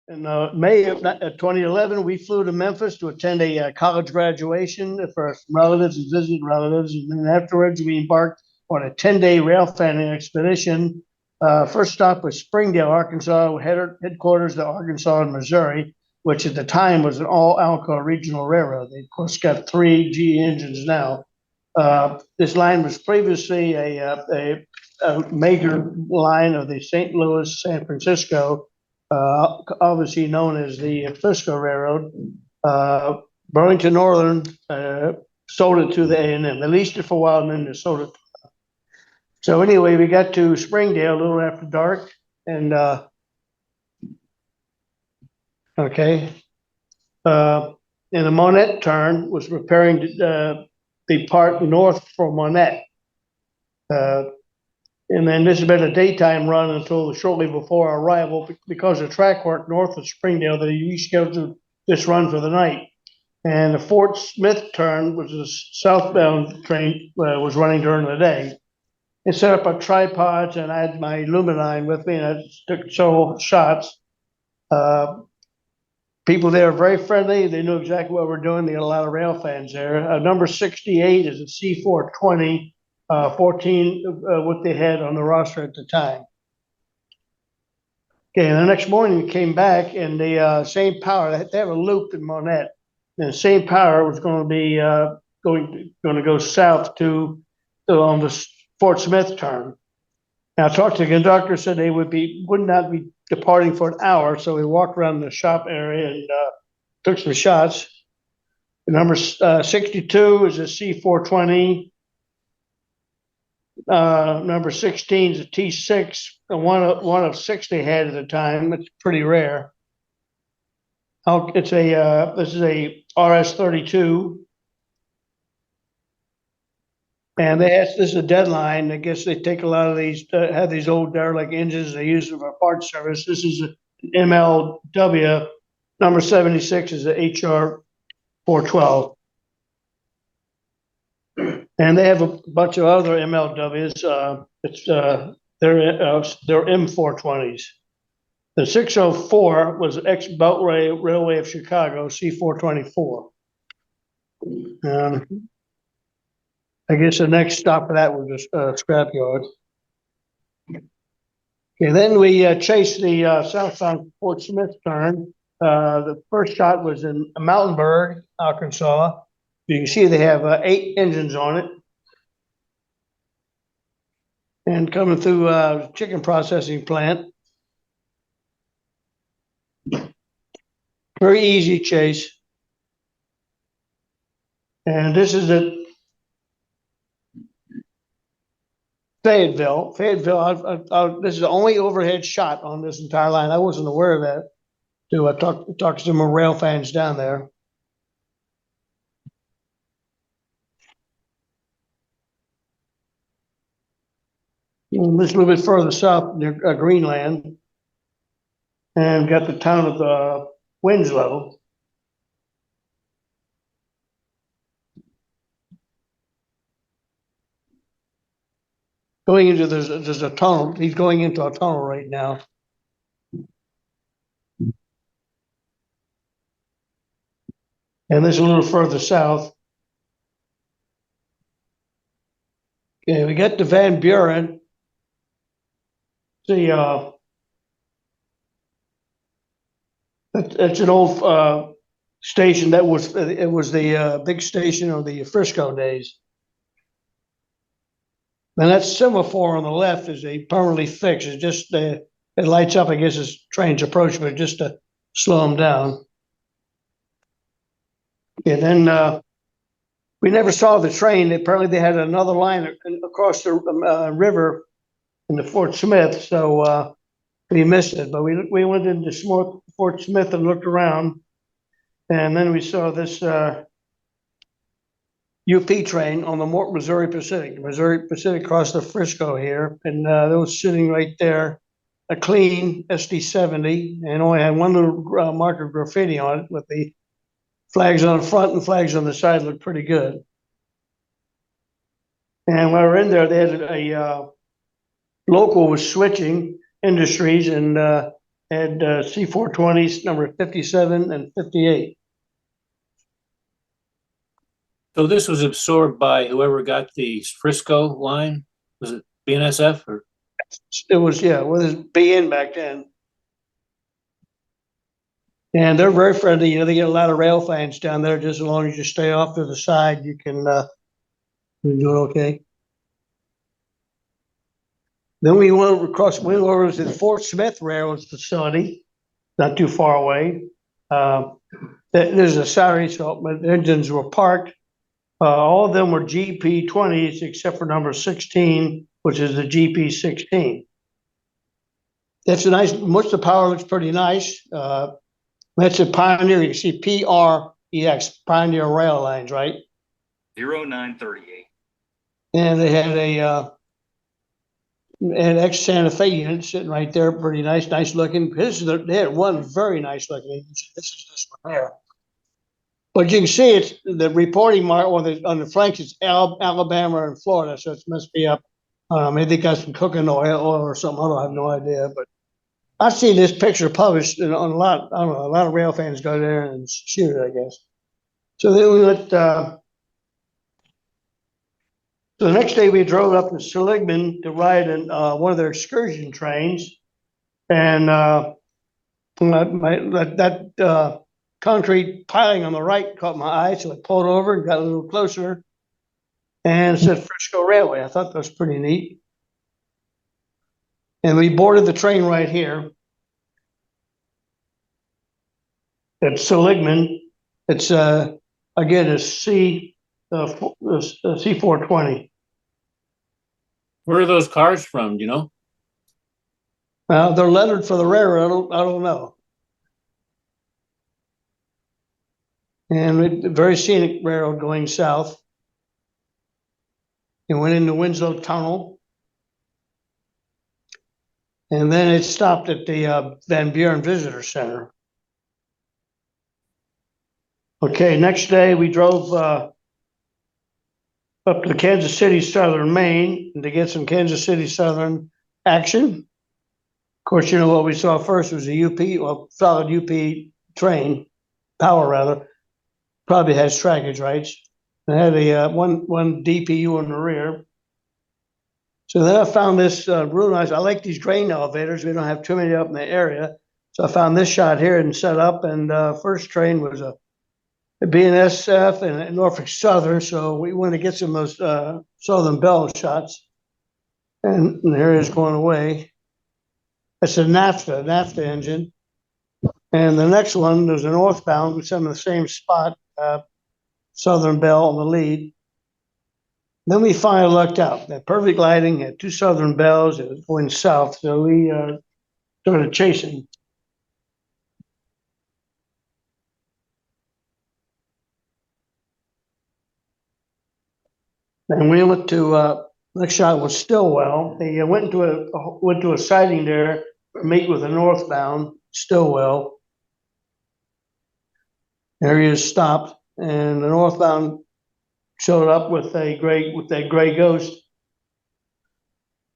In May of 2011, we flew to Memphis to attend a college graduation for some relatives and visiting relatives. And then afterwards, we embarked on a 10-day rail fanning expedition. First stop was Springdale, Arkansas, headquarters to Arkansas and Missouri, which at the time was an all Alco regional railroad. They, of course, got 3 GE engines now. This line was previously a major line of the St. Louis, San Francisco, obviously known as the Frisco Railroad. Burlington Northern sold it to the A&M. They leased it for a while and then they sold it. So anyway, we got to Springdale a little after dark, and and the Monette turn was preparing to depart north for Monette. And then this has been a daytime run until shortly before our arrival. Because of track work north of Springdale, they rescheduled this run for the night. And the Fort Smith turn, which is a southbound train, was running during the day. I set up a tripods and I had my Luminine with me, and I took several shots. People there are very friendly. They knew exactly what we're doing. They got a lot of rail fans there. Number 68 is a C420. 14 what they had on the roster at the time. Okay, and the next morning we came back, and the same power, they have a loop in Monette, and the same power was going to be going to go south to on the Fort Smith turn. Now I talked to the conductor, said they would not be departing for an hour, so we walked around the shop area and took some shots. The number 62 is a C420. Number 16 is a T6, one of 6 they had at the time. It's pretty rare. It's a this is a RS-32, and this is a deadline. I guess they take a lot of these, have these old derelict engines. They use them for parts service. This is an MLW. Number 76 is a HR 412. And they have a bunch of other MLWs. They're M420s. The 604 was ex-Belt Railway of Chicago, C424. I guess the next stop for that was a scrapyard. Okay, then we chased the southbound Fort Smith turn. The first shot was in Mountainburg, Arkansas. You can see they have 8 engines on it. And coming through chicken processing plant. Very easy chase. And this is at Fayetteville. This is the only overhead shot on this entire line. I wasn't aware of that. I talked to some rail fans down there. Just a little bit further south near Greenland, and got the town of Winslow. Going into there's a tunnel. He's going into a tunnel right now. And this is a little further south. Okay, we get to Van Buren. See, it's an old station that was the big station of the Frisco days. And that semaphore on the left is a permanently fixed. It's just it lights up, I guess, as trains approach, but just to slow them down. And then we never saw the train. Apparently, they had another line across the river in the Fort Smith, so we missed it. But we went into Fort Smith and looked around, and then we saw this UP train on the Missouri Pacific. Missouri Pacific crossed the Frisco here, and they was sitting right there, a clean SD70, and only had one little mark of graffiti on it with the flags on the front and flags on the side. Looked pretty good. And when we were in there, they had a local was switching industries, and had C420s number 57 and 58. So this was absorbed by whoever got the Frisco line? Was it BNSF or? It was, yeah, it was BN back then. And they're very friendly. You know, they get a lot of rail fans down there. Just as long as you stay off to the side, you can do it okay. Then we went over to the Fort Smith Railroad facility, not too far away. There's a Saturday, so the engines were parked. All of them were GP20s except for number 16, which is the GP16. That's a nice, most of the power looks pretty nice. That's a Pioneer, you see PREX, Pioneer Rail Lines, right? 0938. And they had an ex Santa Fe unit sitting right there, pretty nice looking. They had one very nice looking engine. This is this one there. But you can see it's the reporting mark on the flanks. It's Alabama and Florida, so it must be up. Maybe they got some cooking oil or something. I have no idea, but I've seen this picture published on a lot. I don't know. A lot of rail fans go there and shoot it, I guess. So then we went. So the next day we drove up to Seligman to ride in one of their excursion trains, and that concrete piling on the right caught my eye, so I pulled over and got a little closer, and it said Frisco Railway. I thought that was pretty neat. And we boarded the train right here at Seligman. It's again a C420. Where are those cars from? Do you know? They're lettered for the railroad. I don't know. And very scenic railroad going south. It went into Winslow Tunnel. And then it stopped at the Van Buren Visitor Center. Okay, next day we drove up to Kansas City Southern, Maine, to get some Kansas City Southern action. Of course, you know what we saw first was a solid UP train, power rather. Probably has trackage rights. It had a one DPU in the rear. So then I found this real nice. I like these grain elevators. We don't have too many up in the area. So I found this shot here and set up. And first train was a BNSF and a Norfolk Southern. So we want to get some of those Southern Bell shots. And there it is going away. It's a NAFTA engine. And the next one was a northbound with some of the same spot, Southern Bell on the lead. Then we finally lucked out. That perfect lighting had two Southern Bells. It was going south, so we started chasing. And we went to next shot was Stillwell. They went to a siding there, meet with a northbound Stillwell. There he is stopped, and the northbound showed up with that gray ghost.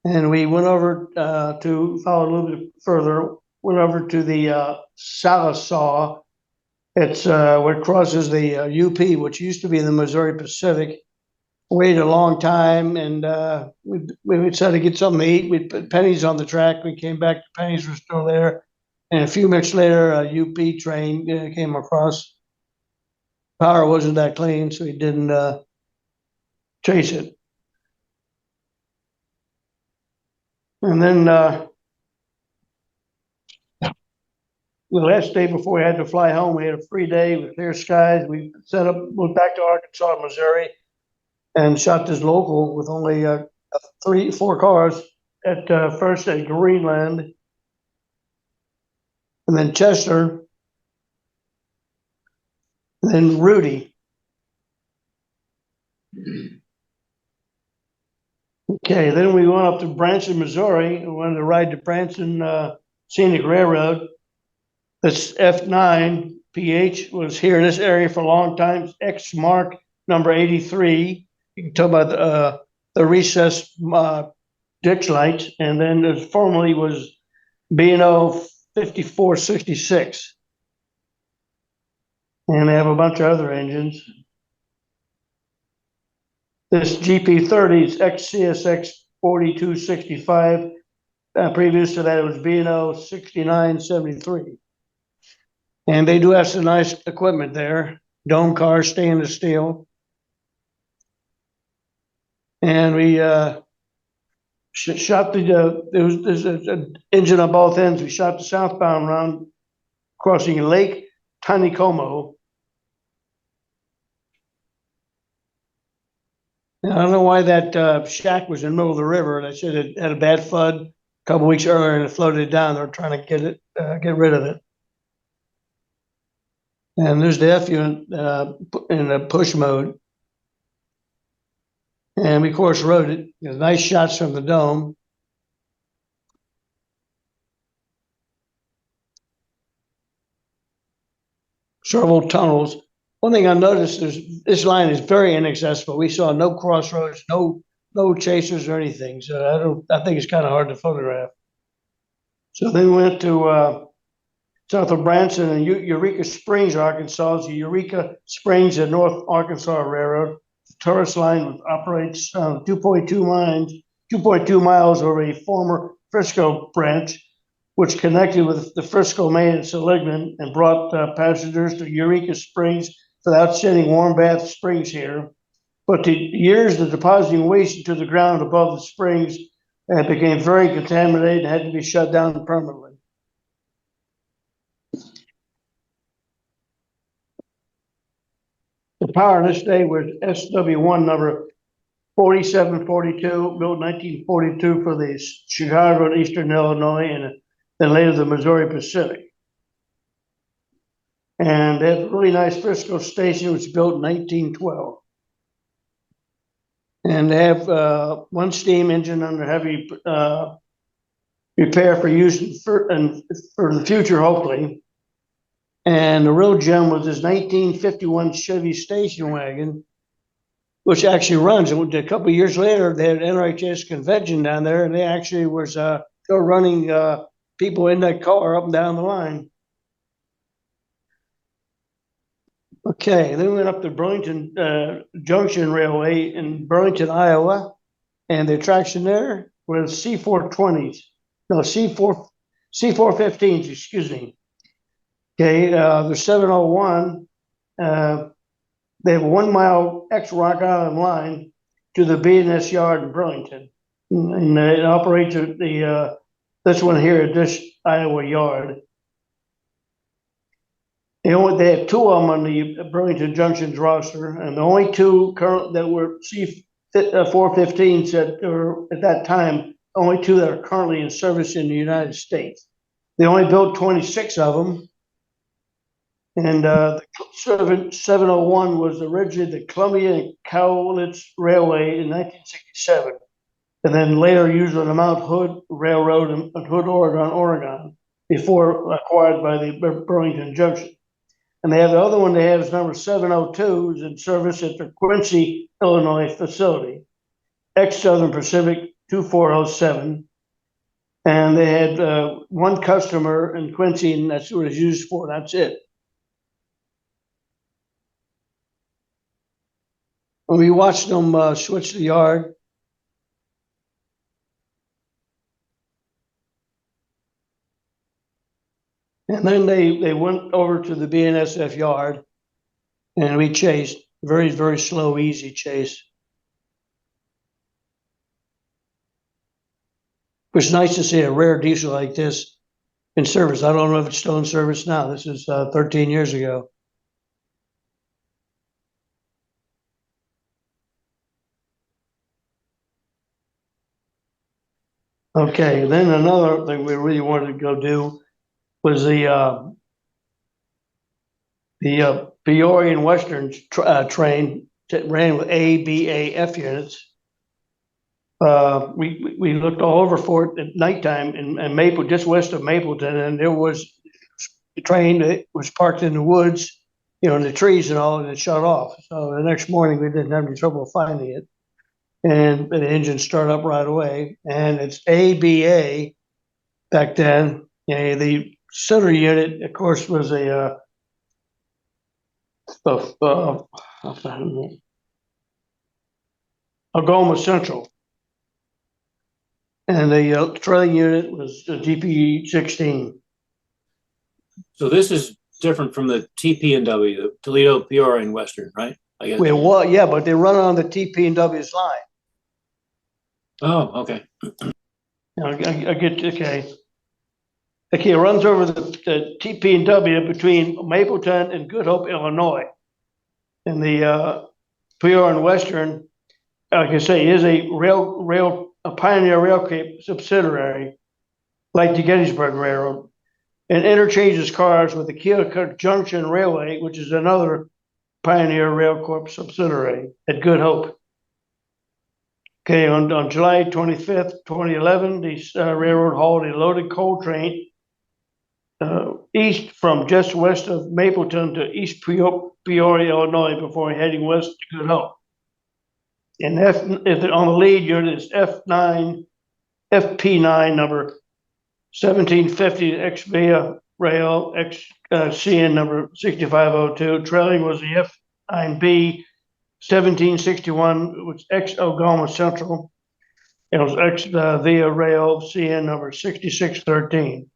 And we went over to follow a little bit further, went over to the Salisaw. It's where it crosses the UP, which used to be in the Missouri Pacific. Waited a long time, and we decided to get something to eat. We put pennies on the track. We came back, the pennies were still there. And a few minutes later, a UP train came across. Power wasn't that clean, so he didn't chase it. And then the last day before we had to fly home, we had a free day with clear skies. We went back to Arkansas, Missouri, and shot this local with only 4 cars at first at Greenland, and then Chester, and then Rudy. Okay, then we went up to Branson, Missouri, and wanted to ride the Branson Scenic Railroad. This F9 PH was here in this area for a long time. X mark number 83. You can tell by the recessed ditch lights, and then there formerly was B&O 5466. And they have a bunch of other engines. This GP30 is XCSX 4265. Previous to that, it was B&O 6973. And they do have some nice equipment there. Dome cars, stainless steel. And we shot there's an engine on both ends. We shot the southbound round crossing Lake Taneycomo. Now, I don't know why that shack was in the middle of the river. They said it had a bad flood a couple weeks earlier and it floated down. They're trying to get rid of it. And there's the F unit in the push mode. And we, of course, rode it. There's nice shots from the dome. Several tunnels. One thing I noticed is this line is very inaccessible. We saw no crossroads, no chasers or anything. So I think it's kind of hard to photograph. So then we went to south of Branson and Eureka Springs, Arkansas. It's the Eureka Springs and North Arkansas Railroad. The tourist line operates 2.2 miles over a former Frisco branch, which connected with the Frisco Main and Seligman and brought passengers to Eureka Springs without sending warm bath springs here. But the years of depositing waste into the ground above the springs became very contaminated and had to be shut down permanently. The power on this day was SW1 number 4742, built 1942 for the Chicago and Eastern Illinois and then later the Missouri Pacific. And they have a really nice Frisco station, which was built in 1912. And they have one steam engine under heavy repair for use for the future, hopefully. And the real gem was this 1951 Chevy station wagon, which actually runs. And a couple of years later, they had an NRHS convention down there, and they actually was running people in that car up and down the line. Okay, then we went up to Burlington Junction Railway in Burlington, Iowa, and the attraction there was C415s, excuse me. Okay, the 701, they have a 1 mile ex-Rock Island line to the B&S yard in Burlington. And it operates at this one here at this Iowa yard. They had two of them on the Burlington Junction's roster, and the only two current that were C415s that were at that time, only two that are currently in service in the United States. They only built 26 of them. And the 701 was originally the Columbia and Cowlitz Railway in 1967, and then later used on the Mount Hood Railroad in Hood, Oregon, before acquired by the Burlington Junction. And they have the other one they have is number 702, is in service at the Quincy, Illinois facility, ex-Southern Pacific 2407. And they had one customer in Quincy, and that's what it's used for. That's it. When we watched them switch the yard, and then they went over to the BNSF yard, and we chased. Very, very slow, easy chase. It was nice to see a rare diesel like this in service. I don't know if it's still in service now. This is 13 years ago. Okay, then another thing we really wanted to go do was the Peoria and Western train that ran with A, B, A, F units. We looked all over for it at nighttime in Maple, just west of Mapleton, and there was a train that was parked in the woods, in the trees and all, and it shut off. So the next morning we didn't have any trouble finding it. And the engine started up right away. And it's ABA back then. The center unit, of course, was a Algoma Central. And the trailing unit was the GP-16. So this is different from the TP&W, the Toledo, Peoria, and Western, right? I guess. Well, yeah, but they run on the TP&W's line. Oh, okay. I get, okay. Okay, it runs over the TP&W between Mapleton and Good Hope, Illinois. And the Peoria and Western, like I say, is a Pioneer Rail Cape subsidiary, like the Gettysburg Railroad, and interchanges cars with the Keokuk Junction Railway, which is another Pioneer Rail Corp subsidiary at Good Hope. Okay, on July 25th, 2011, the railroad hauled a loaded coal train east from just west of Mapleton to East Peoria, Illinois, before heading west to Good Hope. And on the lead unit is FP9 number 1750 XVIA rail CN number 6502. Trailing was the F9B 1761, which X Algoma Central. It was XVIA rail CN number 6613.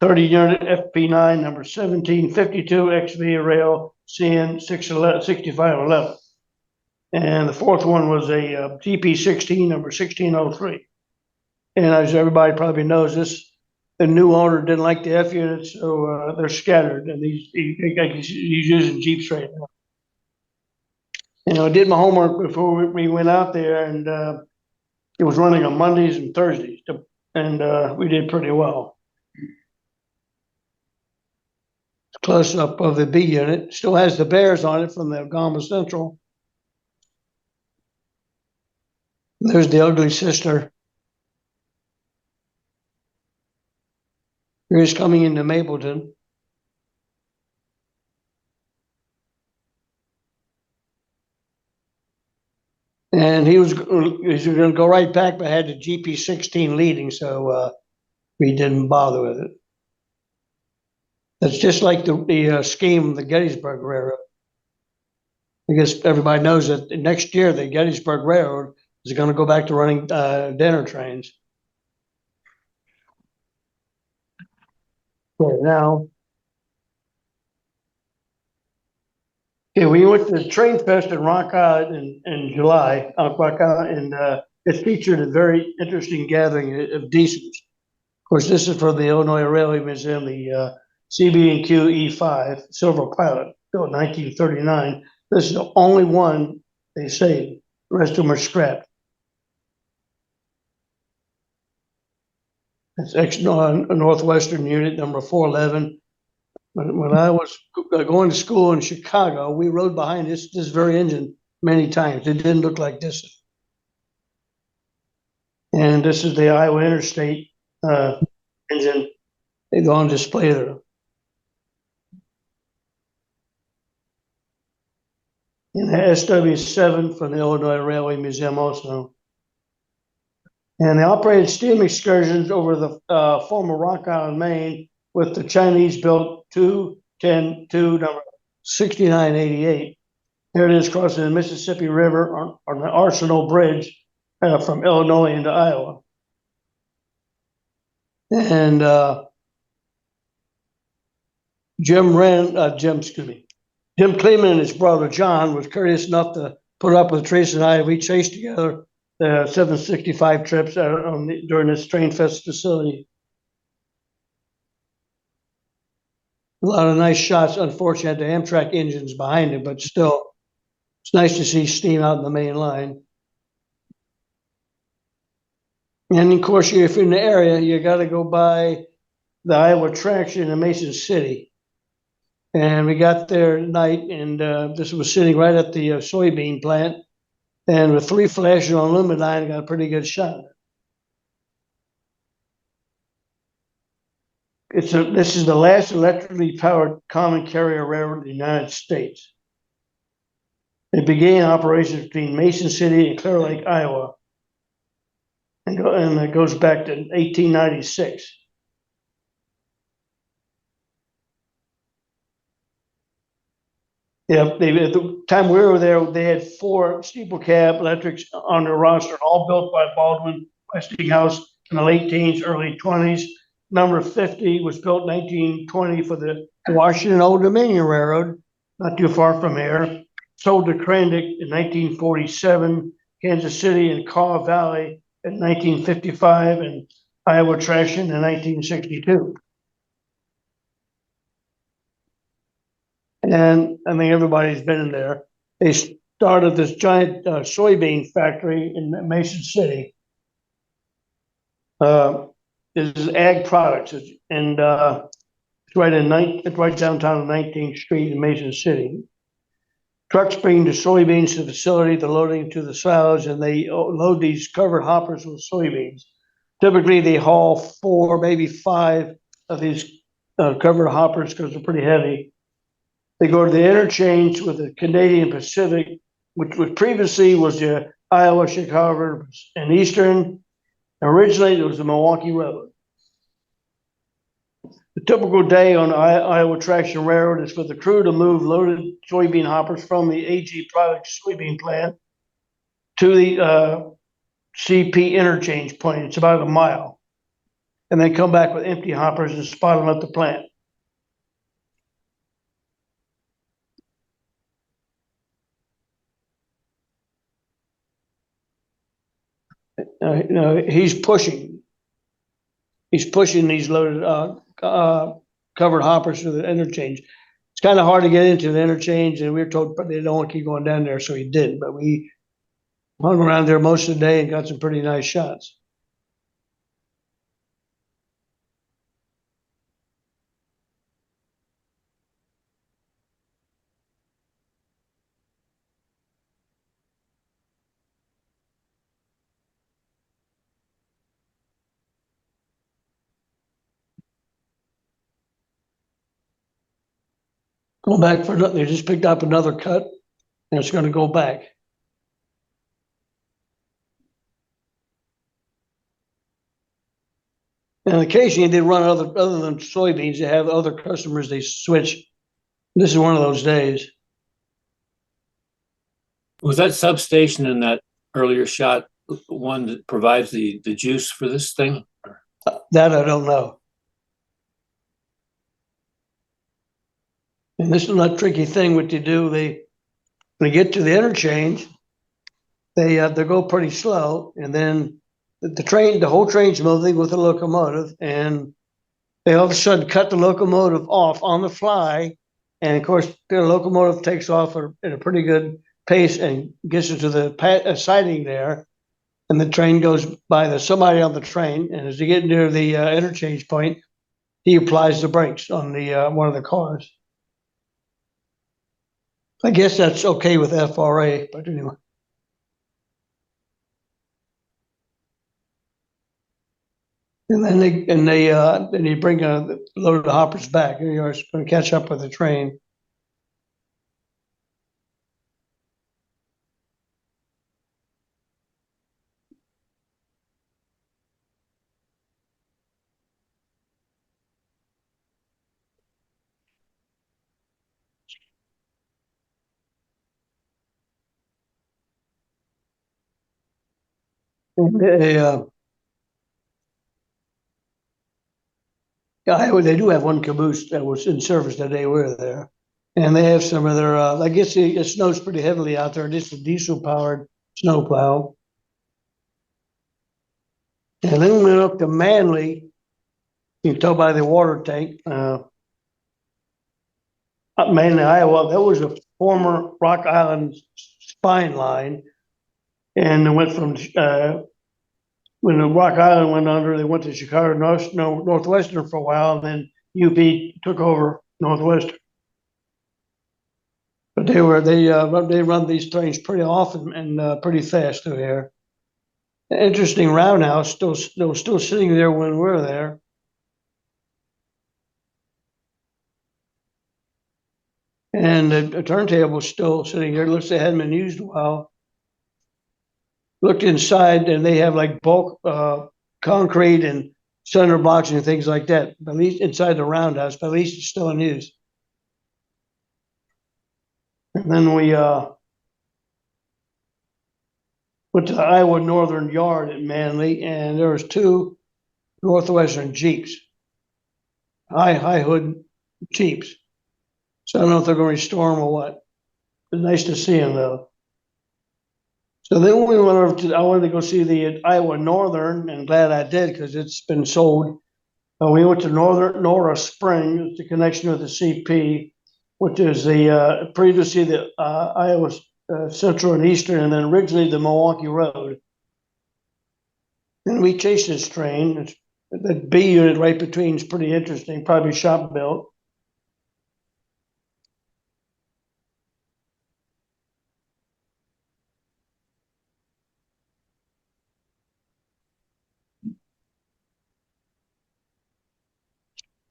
30 unit FP9 number 1752 XVIA rail CN 6511. And the fourth one was a GP-16 number 1603. And as everybody probably knows, the new owner didn't like the F units, so they're scattered, and he's using Jeeps right now. You know, I did my homework before we went out there, and it was running on Mondays and Thursdays, and we did pretty well. Close up of the B unit, still has the bears on it from the Algoma Central. There's the ugly sister. Here's coming into Mapleton. And he was going to go right back, but had the GP-16 leading, so we didn't bother with it. That's just like the scheme of the Gettysburg Railroad. I guess everybody knows that next year the Gettysburg Railroad is going to go back to running dinner trains. Right now. Okay, we went to the Train Fest in Rock Island in July, Rock Island, and it featured a very interesting gathering of diesels. Of course, this is for the Illinois Railway Museum, the CB&Q E5 Silver Pilot, built in 1939. This is the only one they saved. The rest of them are scrapped. It's Northwestern unit number 411. When I was going to school in Chicago, we rode behind this very engine many times. It didn't look like this. And this is the Iowa Interstate engine. They go on display there. And the SW7 from the Illinois Railway Museum also. And they operated steam excursions over the former Rock Island, Maine, with the Chinese-built 210-2 number 6988. Here it is crossing the Mississippi River on the Arsenal Bridge from Illinois into Iowa. And Jim Kleeman and his brother John was courteous enough to put up with Teresa and I. We chased together the 765 trips during this Train Fest facility. A lot of nice shots. Unfortunately, the Amtrak engines behind it, but still, it's nice to see steam out in the main line. And of course, if you're in the area, you got to go by the Iowa Traction in Mason City. And we got there at night, and this was sitting right at the soybean plant. And with 3 flashes on lumen line, I got a pretty good shot. This is the last electrically powered common carrier railroad in the United States. It began operations between Mason City and Clear Lake, Iowa. And it goes back to 1896. Yeah, they, at the time we were there, they had 4 steeple cab electrics on their roster, all built by Baldwin Westinghouse in the late teens, early 20s. Number 50 was built 1920 for the Washington Old Dominion Railroad, not too far from here. Sold to Krandick in 1947, Kansas City and Kaw Valley in 1955, and Iowa Traction in 1962. And I think everybody's been in there. They started this giant soybean factory in Mason City. This is Ag Products, and it's right downtown on 19th Street in Mason City. Trucks bring the soybeans to the facility, the loading to the silos, and they load these covered hoppers with soybeans. Typically, they haul 4, maybe 5 of these covered hoppers because they're pretty heavy. They go to the interchange with the Canadian Pacific, which previously was the Iowa, Chicago, and Eastern. Originally, it was the Milwaukee Road. The typical day on Iowa Traction Railroad is for the crew to move loaded soybean hoppers from the AG Products soybean plant to the CP interchange point. It's about a mile. And then come back with empty hoppers and spot them at the plant. He's pushing these loaded covered hoppers to the interchange. It's kind of hard to get into the interchange, and we were told they don't want to keep going down there, so he didn't. But we hung around there most of the day and got some pretty nice shots. Go back for they just picked up another cut, and it's going to go back. And occasionally they run other than soybeans. They have other customers they switch. This is one of those days. Was that substation in that earlier shot one that provides the juice for this thing? That I don't know. And this is not a tricky thing. What they do, when they get to the interchange, they go pretty slow, and then the whole train's moving with the locomotive, and they all of a sudden cut the locomotive off on the fly, and of course the locomotive takes off at a pretty good pace and gets into the siding there, and the train goes by. There's somebody on the train, and as they get near the interchange point, he applies the brakes on the one of the cars. I guess that's okay with FRA, but anyway. And then they bring a load of hoppers back. You know, it's going to catch up with the train. They do have one caboose that was in service the day we were there. And they have some of their, I guess it snows pretty heavily out there. It's a diesel powered snowplow. And then we went up to Manly. You can tell by the water tank. Up Manly, Iowa, that was a former Rock Island spine line. And it went from, when the Rock Island went under, they went to Chicago Northwestern for a while, and then UP took over Northwestern. But they run these trains pretty often and pretty fast through here. An interesting roundhouse still sitting there when we were there. And the turntable still sitting here. It looks like it hadn't been used a while. Looked inside, and they have like bulk concrete and cinder blocks and things like that. At least inside the roundhouse, but at least it's still in use. And then we, went to the Iowa Northern Yard at Manly, and there was two Northwestern Jeeps. High hood Jeeps. So I don't know if they're gonna restore them or what. It's nice to see them though. So then we went over to, I wanted to go see the Iowa Northern, and glad I did, because it's been sold. We went to Nora Spring, the connection with the CP, which is the, previously the, Iowa, Central and Eastern, and then originally the Milwaukee Road. And we chased this train. The B unit right between is pretty interesting, probably shop built.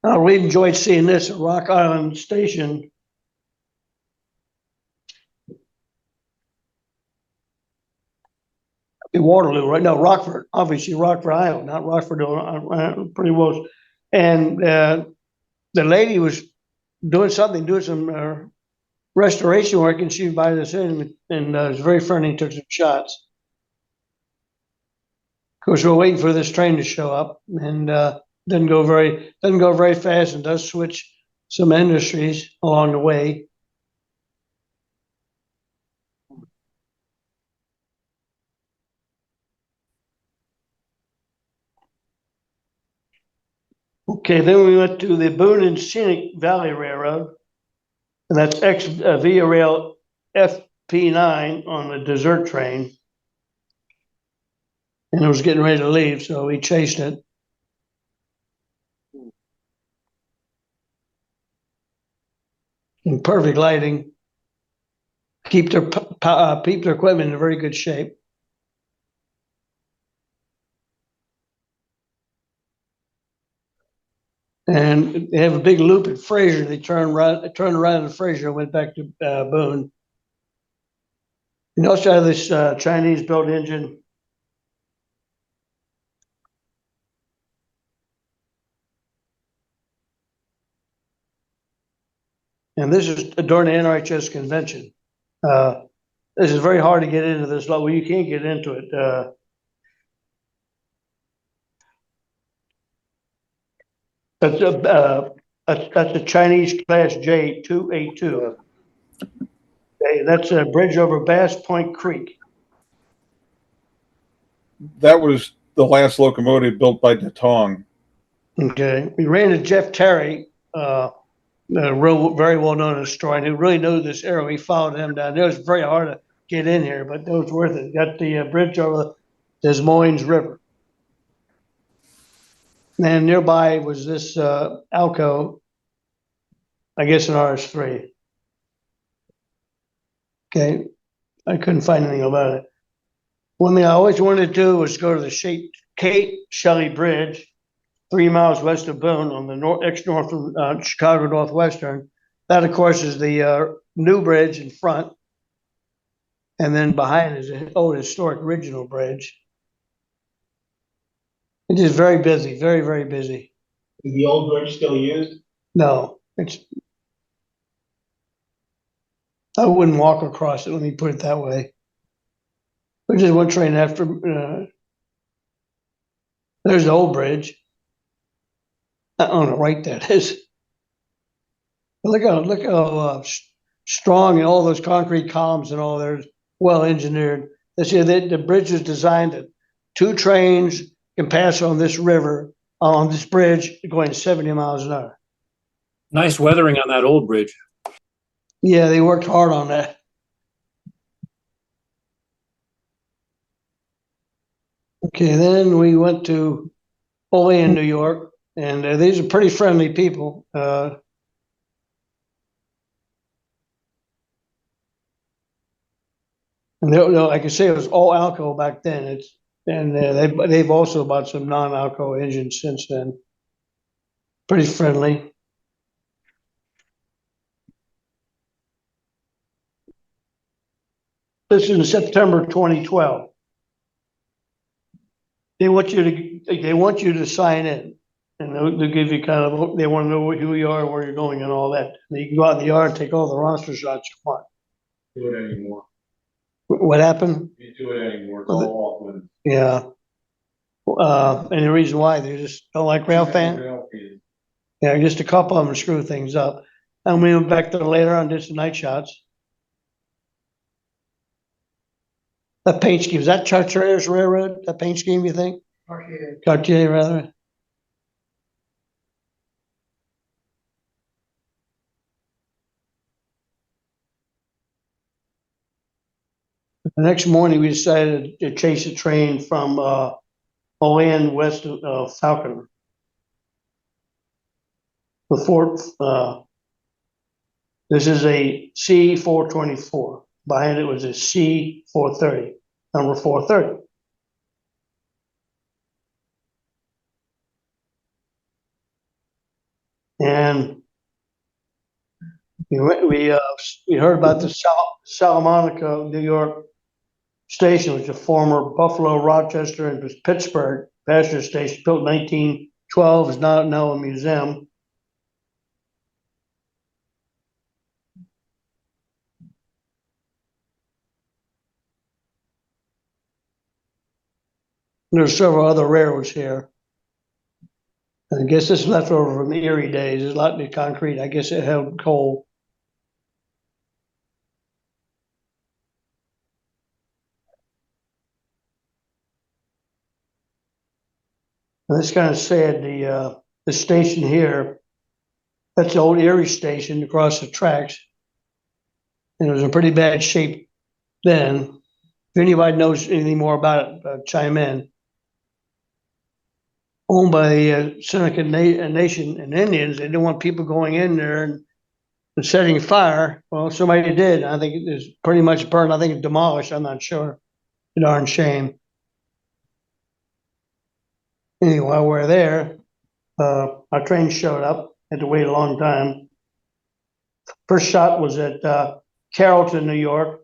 I really enjoyed seeing this at Rock Island Station. In Waterloo, right now, Rockford, obviously Rockford, Iowa, not Rockford, pretty well. And the lady was doing some restoration work, and she invited us in, and was very friendly, took some shots. Of course, we're waiting for this train to show up, and doesn't go very fast, and does switch some industries along the way. Okay, then we went to the Boone and Scenic Valley Railroad, and that's Via Rail FP9 on the dessert train. And it was getting ready to leave, so we chased it. In perfect lighting. Keep their equipment in very good shape. And they have a big loop at Fraser. They turned around at Fraser and went back to Boone. You also have this Chinese built engine. And this is during the NRHS convention. This is very hard to get into this level. You can't get into it. That's a Chinese Class J 282. Okay, that's a bridge over Bass Point Creek. That was the last locomotive built by Detong. Okay, we ran into Jeff Terry, very well known historian who really knew this area. We followed him down there. It was very hard to get in here, but it was worth it. Got the bridge over the Des Moines River. And nearby was this Alco, I guess an RS3. Okay, I couldn't find anything about it. One thing I always wanted to do was go to the Kate Shelley Bridge, 3 miles west of Boone on the ex-north from Chicago Northwestern. That, of course, is the new bridge in front. And then behind is an old historic original bridge. It is very busy, very, very busy. Is the old bridge still used? No, I wouldn't walk across it, let me put it that way. There's just one train after, there's the old bridge. On the right, that is. Look how strong and all those concrete columns and all, they're well engineered. The bridge is designed that 2 trains can pass on this river, on this bridge, going 70 miles an hour. Nice weathering on that old bridge. Yeah, they worked hard on that. Okay, then we went to Olean, New York, and these are pretty friendly people. And like I say, it was all Alco back then. They've also bought some non-Alco engines since then. Pretty friendly. This is in September 2012. They want you to sign in, and they'll give you kind of, they want to know who you are, where you're going, and all that. And you can go out in the yard and take all the roster shots you want. Do it anymore. What happened? You do it anymore. It's all off limits. Yeah. Any reason why? They just don't like rail fan? Rail fans. Yeah, just a couple of them screw things up. And we went back there later on, did some night shots. That paint scheme, is that Chartier's Railroad, that paint scheme, you think? Cartier, rather? The next morning, we decided to chase a train from, Olean west of Falconer. The Fort, this is a C 424. Behind it was a C 430, number 430. And we heard about the Salamanca, New York station, which is a former Buffalo, Rochester, and Pittsburgh passenger station built in 1912, is now a museum. There's several other railroads here. And I guess this is leftover from the Erie days. There's a lot of concrete. I guess it held coal. And it's kind of sad. The station here, that's the old Erie station across the tracks. And it was in pretty bad shape then. If anybody knows anything more about it, chime in. Owned by the Seneca Nation and Indians. They didn't want people going in there and setting fire. Well, somebody did. I think it is pretty much burned. I think it's demolished. I'm not sure. A darn shame. Anyway, while we're there, our train showed up. Had to wait a long time. First shot was at Carrollton, New York.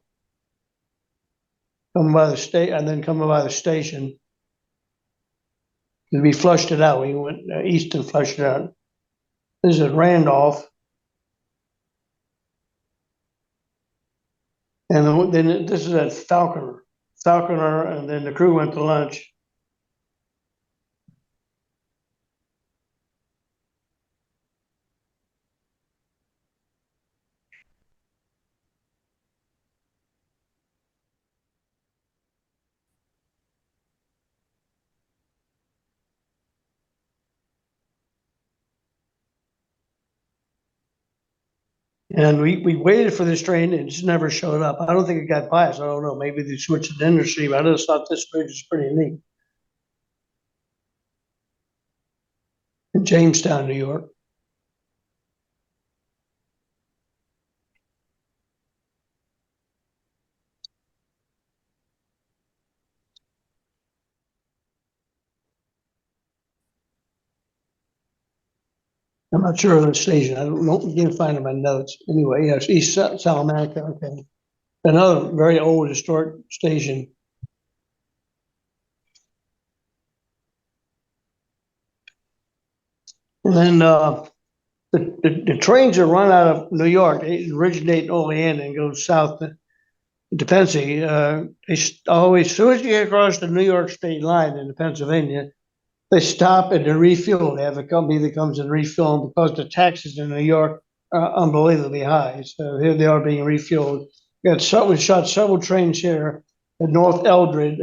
Coming by the state, and then coming by the station. We flushed it out. We went east and flushed it out. This is at Randolph. And then this is at Falconer. And then the crew went to lunch. And we waited for this train and it just never showed up. I don't think it got by us. I don't know. Maybe they switched the industry, but I just thought this bridge is pretty neat. In Jamestown, New York. I'm not sure of the station. I don't know. Can't find it in my notes. Anyway, yes, East Salamanca. Okay. Another very old historic station. And then the trains that run out of New York, they originate in Olean and go south to Pennsy. They always, as soon as you get across the New York state line into Pennsylvania, they stop and they refuel. They have a company that comes and refuel them because the taxes in New York are unbelievably high. So here they are being refueled. We shot several trains here at North Eldred,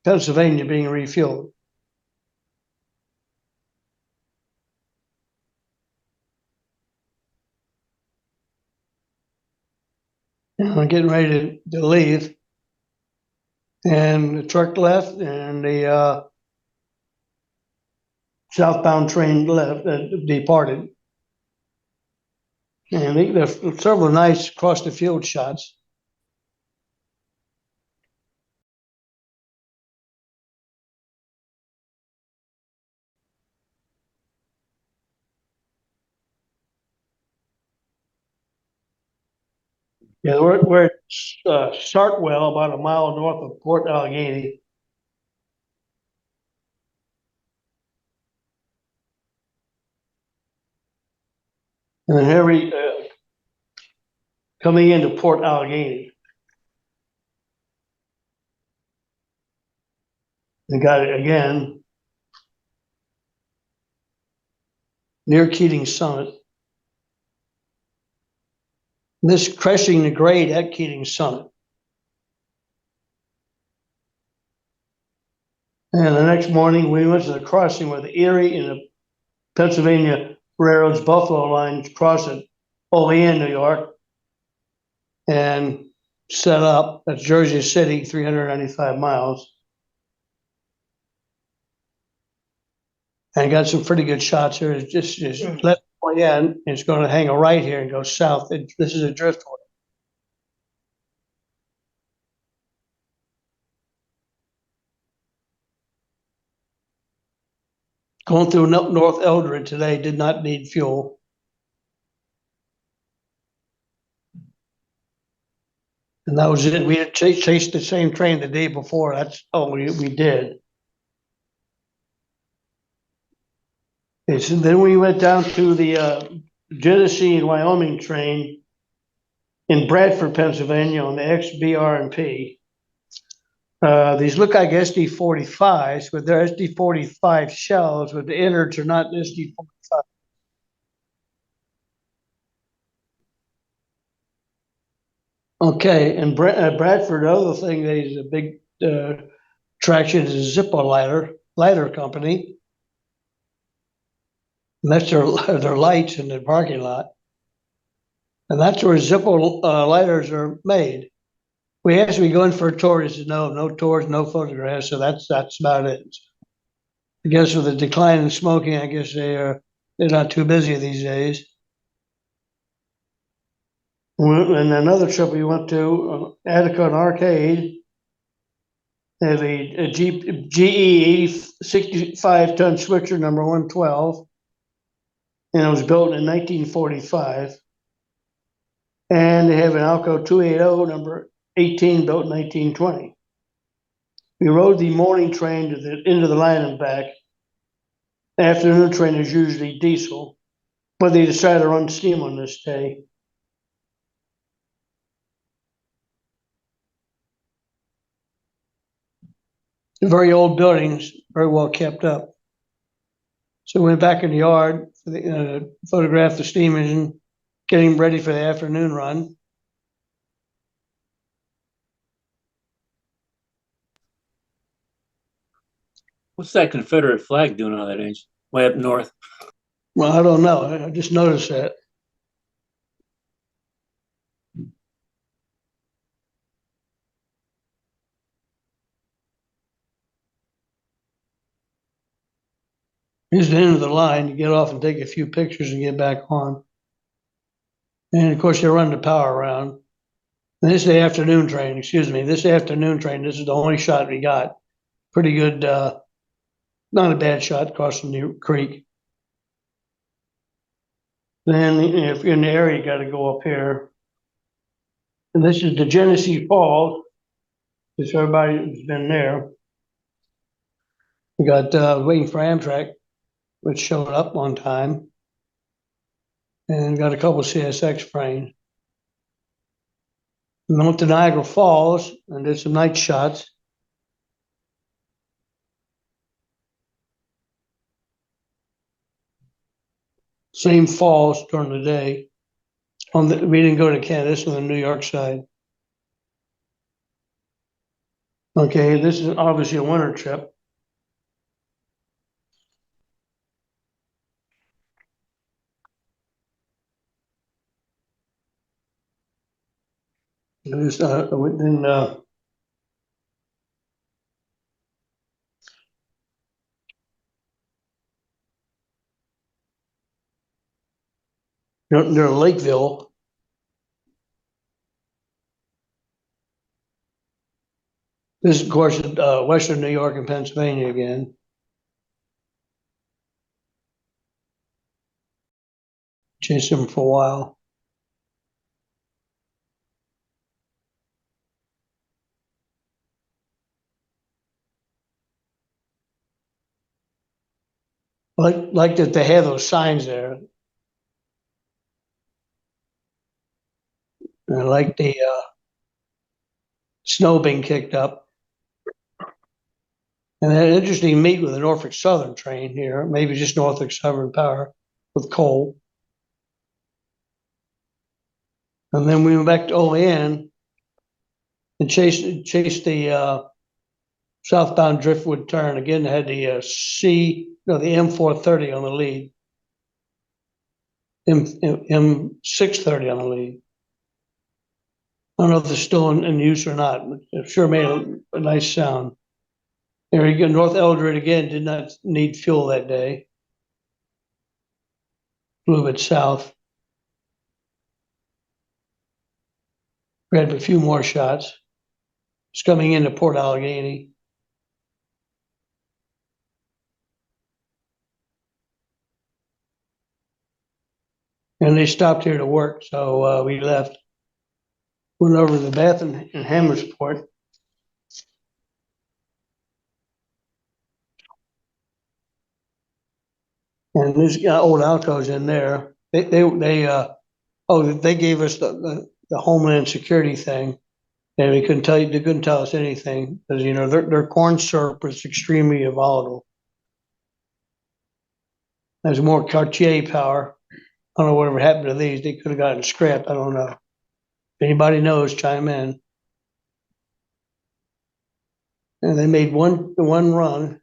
Pennsylvania, being refueled. And we're getting ready to leave. And the truck left and the southbound train left, departed. And there's several nice across the field shots. Yeah, we're at Sartwell, about a mile north of Port Allegheny. And then here coming into Port Allegheny. They got it again near Keating Summit. This crushing the grade at Keating Summit. And the next morning, we went to the crossing where the Erie and the Pennsylvania Railroad's Buffalo line cross at Olean, New York, and set up at Jersey City, 395 miles. And got some pretty good shots here. It's just left Olean. It's going to hang a right here and go south. This is a driftwood. Going through North Eldred today, did not need fuel. And that was it. We had chased the same train the day before. That's all we did. Okay, so then we went down to the Genesee and Wyoming train in Bradford, Pennsylvania on the XBR&P. These look like SD45s, but they're SD45 shells, but the innards are not SD45. Okay, and Bradford, the other thing that is a big traction is a Zippo lighter company. And that's their lights in the parking lot. And that's where Zippo lighters are made. We asked me going for a tour. He said, no tours, no photographs. So that's about it. I guess with the decline in smoking, I guess they're not too busy these days. And another trip we went to, Attica and Arcade, had a GE 65-ton switcher number 112, and it was built in 1945. And they have an Alco 280 number 18 built in 1920. We rode the morning train into the line and back. The afternoon train is usually diesel, but they decided to run steam on this day. Very old buildings, very well kept up. So we went back in the yard for the photograph the steam engine, getting ready for the afternoon run. What's that Confederate flag doing on that edge? Way up north. Well, I don't know. I just noticed that. Here's the end of the line. You get off and take a few pictures and get back on. And of course, they run the power around. And this is the afternoon train, excuse me. This afternoon train, this is the only shot we got. Pretty good, not a bad shot crossing the creek. Then if you're in the area, you got to go up here. And this is the Genesee Falls. Just everybody who's been there. We got waiting for Amtrak, which showed up on time. And got a couple CSX trains. We went to Niagara Falls and did some night shots. Same falls during the day. We didn't go to Canada, this was on the New York side. Okay, this is obviously a winter trip. It was, near Lakeville. This is, of course, Western New York and Pennsylvania again. Chased them for a while. Like that they have those signs there. And I like the snow being kicked up. And then an interesting meet with the Norfolk Southern train here, maybe just Norfolk Southern Power with coal. And then we went back to OAN and chased the southbound driftwood turn. Again, they had the the M430 on the lead. M630 on the lead. I don't know if they're still in use or not, but it sure made a nice sound. There you go, North Eldred again did not need fuel that day. Flew it south. We had a few more shots. It's coming into Port Allegheny. And they stopped here to work, so we left. Went over to the Bath and Hammondsport. And there's old Alcos in there. They gave us the Homeland Security thing, and they couldn't tell us anything because their corn syrup is extremely volatile. There's more Cartier power. I don't know whatever happened to these. They could have gotten scrapped. I don't know. If anybody knows, chime in. And they made one run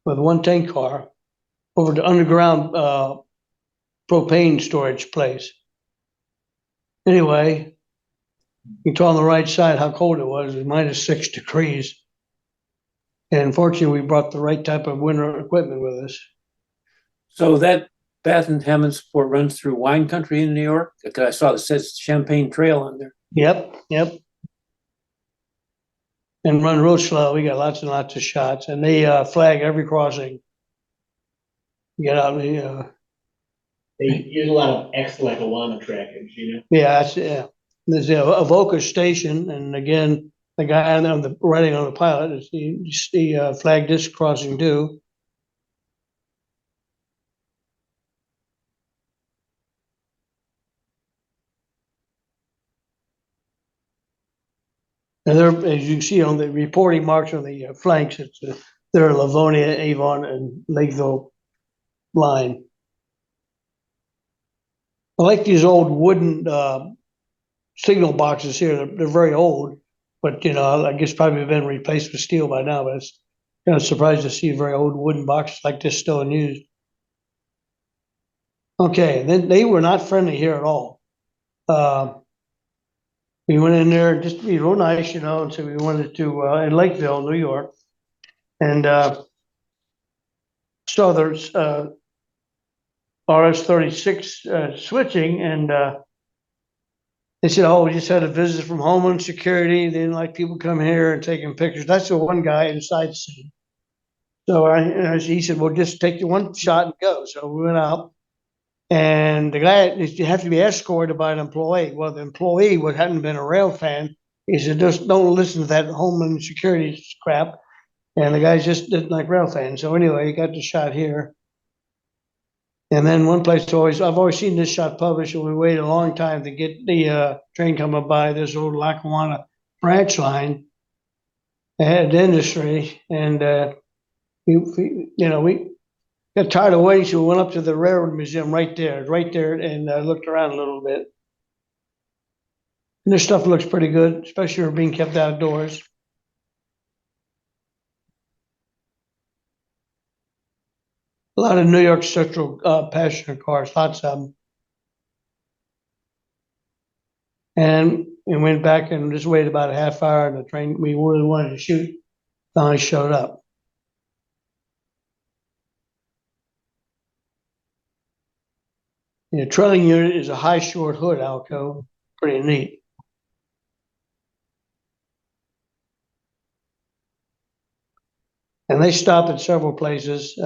with one tank car over to underground propane storage place. Anyway, you can tell on the right side how cold it was. It was -6 degrees. And unfortunately, we brought the right type of winter equipment with us. So that Bath and Hammondsport runs through wine country in New York? Because I saw it says Champagne Trail on there. Yep. And run real slow. We got lots and lots of shots, and they flag every crossing. You get out, They use a lot of ex-Lackawanna trackage, yeah. There's a Avoca station, and again, the guy on the writing on the pilot is he flagged this crossing too. And they're, as you can see on the reporting marks on the flanks, they're Livonia, Avon, and Lakeville line. I like these old wooden signal boxes here. They're very old, but I guess probably been replaced with steel by now. But it's kind of surprised to see very old wooden boxes like this still in use. Okay, then they were not friendly here at all. We went in there just to be real nice, and so we wanted to in Lakeville, New York, and saw there's RS-36 switching, and they said, "Oh, we just had a visit from Homeland Security. They didn't like people coming here and taking pictures." That's the one guy inside the scene. So he said, "Well, just take the one shot and go." So we went out, and the guy, you have to be escorted by an employee. Well, the employee hadn't been a rail fan. He said, "Just don't listen to that Homeland Security crap." And the guy just didn't like rail fans. So anyway, he got the shot here. And then one place I've always seen this shot published, and we waited a long time to get the train coming by this old Lackawanna branch line at Industry. And we got tired of waiting, so we went up to the Railroad Museum right there, and looked around a little bit. And this stuff looks pretty good, especially for being kept outdoors. A lot of New York Central passenger cars, lots of them. And we went back and just waited about a half hour, and the train we really wanted to shoot finally showed up. The trailing unit is a high short hood Alco, pretty neat. And they stopped at several places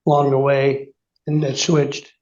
along the way, and that switched.